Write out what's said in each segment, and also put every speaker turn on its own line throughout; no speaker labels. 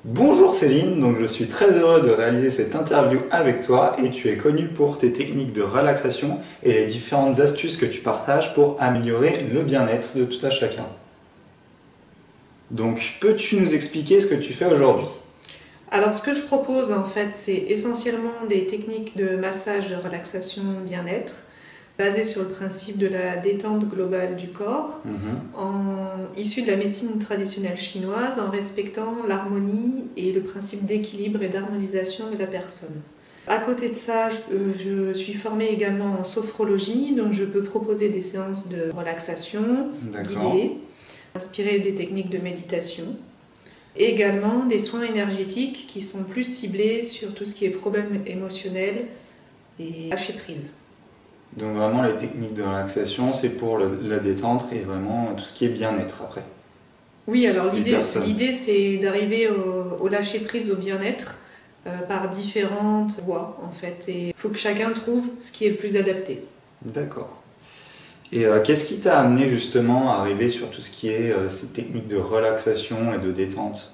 Bonjour Céline, donc je suis très heureux de réaliser cette interview avec toi et tu es connue pour tes techniques de relaxation et les différentes astuces que tu partages pour améliorer le bien-être de tout à chacun. Donc peux-tu nous expliquer ce que tu fais aujourd'hui?
Alors, ce que je propose en fait, c'est essentiellement des techniques de massage, de relaxation, bien-être, basées sur le principe de la détente globale du corps, issues de la médecine traditionnelle chinoise, en respectant l'harmonie et le principe d'équilibre et d'harmonisation de la personne. À côté de ça, je suis formée également en sophrologie, donc je peux proposer des séances de relaxation
D'accord.
guidées, inspirées des techniques de méditation. Et également des soins énergétiques qui sont plus ciblés sur tout ce qui est problème émotionnel et lâcher prise.
Donc vraiment les techniques de relaxation c'est pour la détente et vraiment tout ce qui est bien-être après.
Oui, alors
Des personnes.
l'idée c'est d'arriver au lâcher prise, au bien-être par différentes voies en fait. Et il faut que chacun trouve ce qui est le plus adapté.
D'accord. Et qu'est-ce qui t'a amené justement à arriver sur tout ce qui est ces techniques de relaxation et de détente?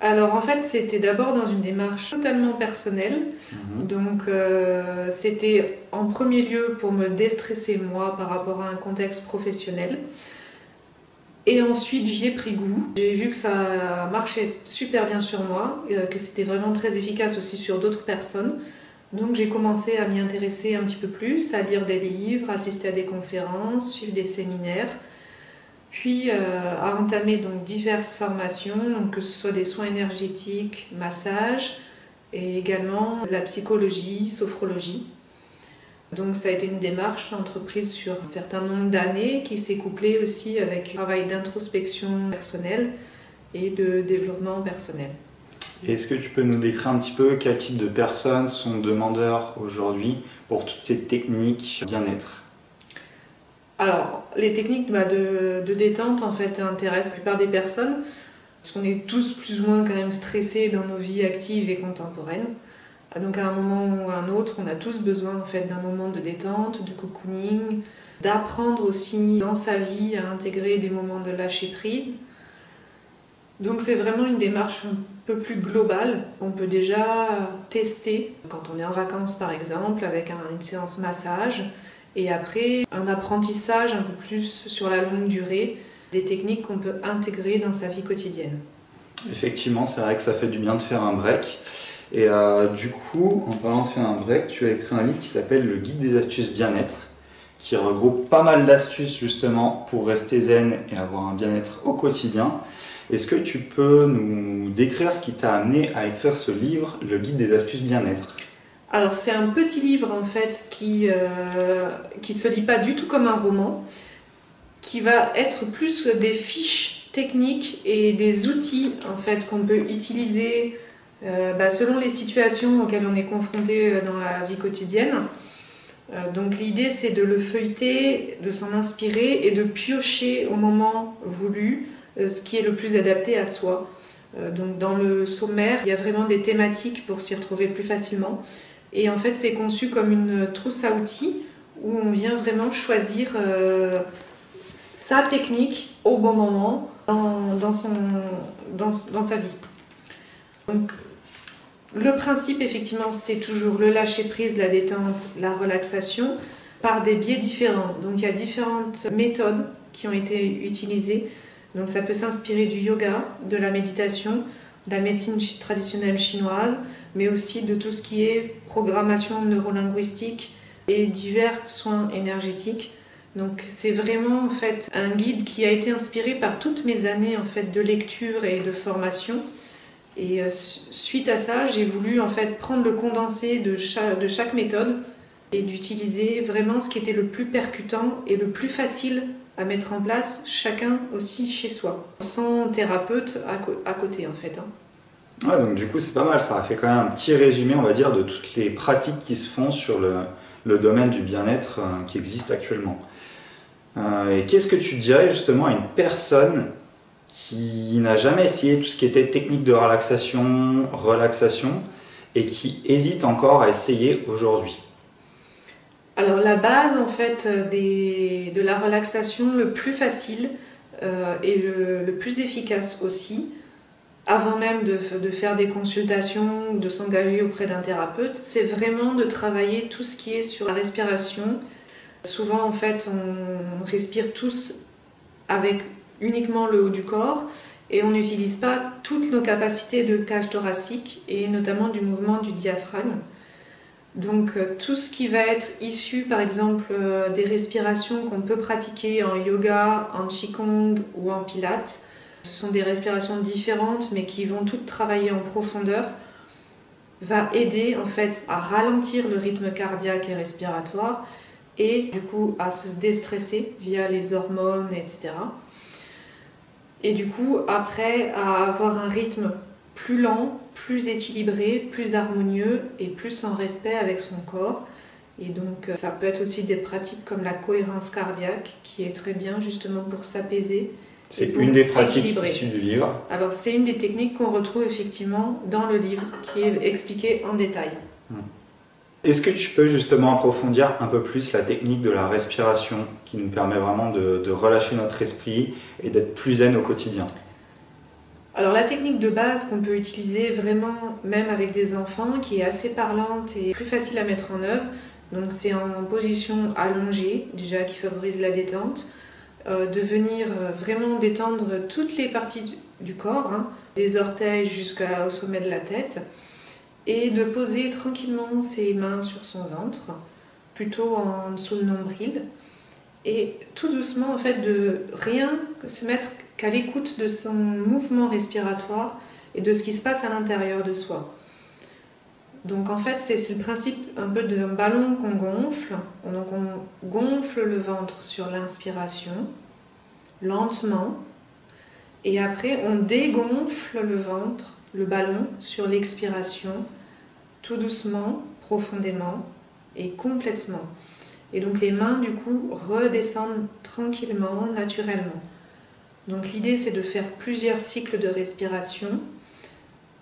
Alors en fait c'était d'abord dans une démarche totalement personnelle. Donc c'était en premier lieu pour me déstresser moi par rapport à un contexte professionnel. Et ensuite, j'y ai pris goût. J'ai vu que ça marchait super bien sur moi, que c'était vraiment très efficace aussi sur d'autres personnes. Donc j'ai commencé à m'y intéresser un petit peu plus, à lire des livres, assister à des conférences, suivre des séminaires, puis à entamer donc diverses formations, donc que ce soit des soins énergétiques, massages, et également la psychologie, sophrologie. Donc ça a été une démarche entreprise sur un certain nombre d'années qui s'est couplée aussi avec un travail d'introspection personnelle et de développement personnel.
Est-ce que tu peux nous décrire un petit peu quel type de personnes sont demandeurs aujourd'hui pour toutes ces techniques bien-être?
Alors, les techniques de détente en fait intéressent la plupart des personnes parce qu'on est tous plus ou moins quand même stressés dans nos vies actives et contemporaines. Donc à un moment ou à un autre, on a tous besoin en fait d'un moment de détente, de cocooning, d'apprendre aussi dans sa vie à intégrer des moments de lâcher prise. Donc c'est vraiment une démarche un peu plus globale. On peut déjà tester quand on est en vacances par exemple avec une séance massage et après un apprentissage un peu plus sur la longue durée des techniques qu'on peut intégrer dans sa vie quotidienne.
Effectivement, c'est vrai que ça fait du bien de faire un break. Et du coup, en parlant de faire un break, tu as écrit un livre qui s'appelle Le Guide des astuces bien-être, qui regroupe pas mal d'astuces justement pour rester zen et avoir un bien-être au quotidien. Est-ce que tu peux nous décrire ce qui t'a amené à écrire ce livre, Le Guide des astuces bien-être?
Alors c'est un petit livre en fait qui se lit pas du tout comme un roman, qui va être plus des fiches techniques et des outils en fait qu'on peut utiliser selon les situations auxquelles on est confronté dans la vie quotidienne. Donc l'idée c'est de le feuilleter, de s'en inspirer et de piocher au moment voulu ce qui est le plus adapté à soi. Donc dans le sommaire, il y a vraiment des thématiques pour s'y retrouver plus facilement. Et en fait c'est conçu comme une trousse à outils où on vient vraiment choisir sa technique au bon moment dans sa vie. Donc, le principe, effectivement, c'est toujours le lâcher-prise, la détente, la relaxation, par des biais différents. Donc, il y a différentes méthodes qui ont été utilisées. Donc, ça peut s'inspirer du yoga, de la méditation, de la médecine traditionnelle chinoise, mais aussi de tout ce qui est programmation neurolinguistique et divers soins énergétiques. Donc c'est vraiment en fait un guide qui a été inspiré par toutes mes années en fait de lecture et de formation. Et suite à ça, j'ai voulu en fait prendre le condensé de chaque méthode et d'utiliser vraiment ce qui était le plus percutant et le plus facile à mettre en place, chacun aussi chez soi, sans thérapeute à côté en fait.
Ouais, donc du coup c'est pas mal, ça a fait quand même un petit résumé on va dire de toutes les pratiques qui se font sur le domaine du bien-être qui existe actuellement. Et qu'est-ce que tu dirais justement à une personne qui n'a jamais essayé tout ce qui était technique de relaxation, et qui hésite encore à essayer aujourd'hui?
Alors la base en fait de la relaxation, le plus facile et le plus efficace aussi, avant même de faire des consultations ou de s'engager auprès d'un thérapeute, c'est vraiment de travailler tout ce qui est sur la respiration. Souvent, en fait, on respire tous avec uniquement le haut du corps et on n'utilise pas toutes nos capacités de cage thoracique et notamment du mouvement du diaphragme. Donc tout ce qui va être issu par exemple des respirations qu'on peut pratiquer en yoga, en qigong ou en pilates, ce sont des respirations différentes mais qui vont toutes travailler en profondeur, va aider en fait à ralentir le rythme cardiaque et respiratoire et du coup à se déstresser via les hormones, etc. Et du coup après à avoir un rythme plus lent, plus équilibré, plus harmonieux et plus en respect avec son corps. Et donc ça peut être aussi des pratiques comme la cohérence cardiaque qui est très bien justement pour s'apaiser.
C'est une des pratiques issues du livre.
Alors c'est une des techniques qu'on retrouve effectivement dans le livre qui est expliquée en détail.
Est-ce que tu peux justement approfondir un peu plus la technique de la respiration qui nous permet vraiment de relâcher notre esprit et d'être plus zen au quotidien?
Alors la technique de base qu'on peut utiliser vraiment même avec des enfants qui est assez parlante et plus facile à mettre en œuvre, donc c'est en position allongée déjà qui favorise la détente, de venir vraiment détendre toutes les parties du corps, des orteils jusqu'au sommet de la tête et de poser tranquillement ses mains sur son ventre, plutôt en dessous le nombril et tout doucement en fait de rien se mettre qu'à l'écoute de son mouvement respiratoire et de ce qui se passe à l'intérieur de soi. Donc en fait c'est le principe un peu d'un ballon qu'on gonfle. Donc on gonfle le ventre sur l'inspiration, lentement, et après on dégonfle le ventre, le ballon, sur l'expiration, tout doucement, profondément et complètement. Et donc les mains du coup redescendent tranquillement, naturellement. Donc l'idée c'est de faire plusieurs cycles de respiration,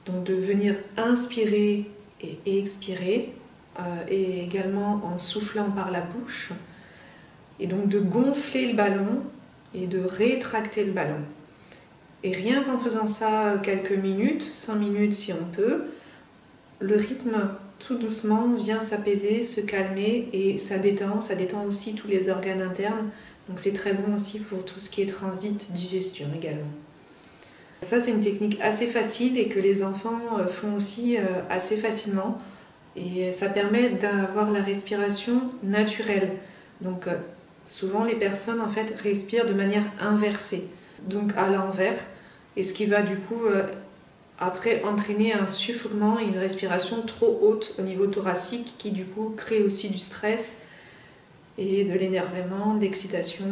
donc de venir inspirer et expirer, et également en soufflant par la bouche, et donc de gonfler le ballon et de rétracter le ballon. Et rien qu'en faisant ça quelques minutes, 5 minutes si on peut, le rythme tout doucement vient s'apaiser, se calmer et ça détend aussi tous les organes internes. Donc c'est très bon aussi pour tout ce qui est transit, digestion également. Ça c'est une technique assez facile et que les enfants font aussi assez facilement. Et ça permet d'avoir la respiration naturelle. Donc souvent les personnes en fait respirent de manière inversée, donc à l'envers. Et ce qui va du coup après entraîner un suffoquement et une respiration trop haute au niveau thoracique qui du coup crée aussi du stress et de l'énervement, de l'excitation,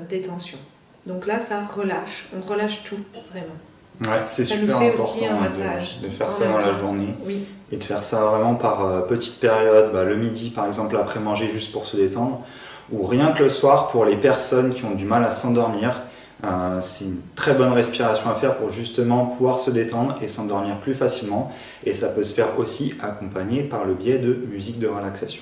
des tensions. Donc là, ça relâche, on relâche tout, vraiment.
Ouais, c'est super
important
aussi
un massage
de faire ça dans la journée.
Oui.
Et de faire ça vraiment par petites périodes, le midi par exemple après manger juste pour se détendre, ou rien que le soir pour les personnes qui ont du mal à s'endormir. C'est une très bonne respiration à faire pour justement pouvoir se détendre et s'endormir plus facilement. Et ça peut se faire aussi accompagné par le biais de musique de relaxation.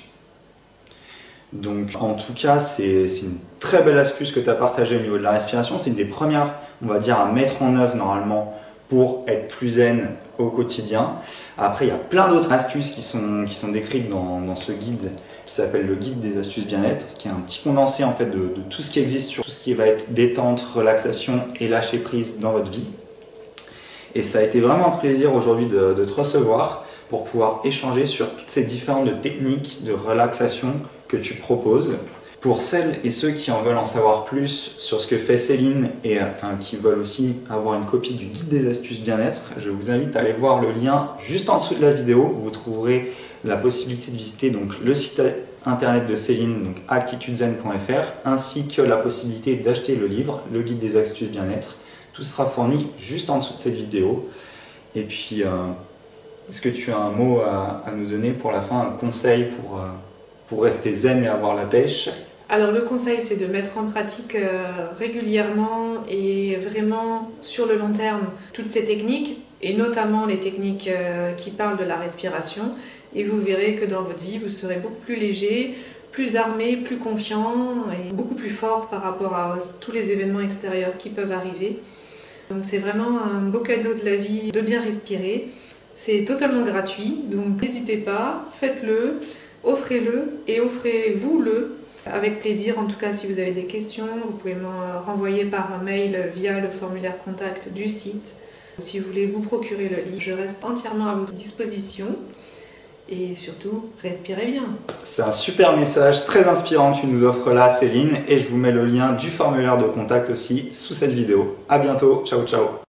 Donc en tout cas, c'est une très belle astuce que tu as partagée au niveau de la respiration. C'est une des premières, on va dire, à mettre en œuvre normalement pour être plus zen au quotidien. Après, il y a plein d'autres astuces qui sont décrites dans ce guide qui s'appelle le guide des astuces bien-être, qui est un petit condensé en fait de tout ce qui existe sur tout ce qui va être détente, relaxation et lâcher prise dans votre vie. Et ça a été vraiment un plaisir aujourd'hui de te recevoir pour pouvoir échanger sur toutes ces différentes techniques de relaxation que tu proposes. Pour celles et ceux qui en veulent en savoir plus sur ce que fait Céline et qui veulent aussi avoir une copie du guide des astuces bien-être, je vous invite à aller voir le lien juste en dessous de la vidéo. Vous trouverez la possibilité de visiter donc le site internet de Céline, donc altitudezen.fr, ainsi que la possibilité d'acheter le livre, le guide des astuces bien-être. Tout sera fourni juste en dessous de cette vidéo. Et puis, est-ce que tu as un mot à nous donner pour la fin, un conseil pour rester zen et avoir la pêche?
Alors le conseil c'est de mettre en pratique régulièrement et vraiment sur le long terme toutes ces techniques et notamment les techniques qui parlent de la respiration et vous verrez que dans votre vie vous serez beaucoup plus léger, plus armé, plus confiant et beaucoup plus fort par rapport à tous les événements extérieurs qui peuvent arriver. Donc c'est vraiment un beau cadeau de la vie de bien respirer. C'est totalement gratuit, donc n'hésitez pas, faites-le, offrez-le et offrez-vous-le avec plaisir. En tout cas, si vous avez des questions, vous pouvez me renvoyer par mail via le formulaire contact du site. Si vous voulez vous procurer le livre, je reste entièrement à votre disposition. Et surtout, respirez bien.
C'est un super message, très inspirant que tu nous offres là, Céline, et je vous mets le lien du formulaire de contact aussi sous cette vidéo. À bientôt, ciao ciao.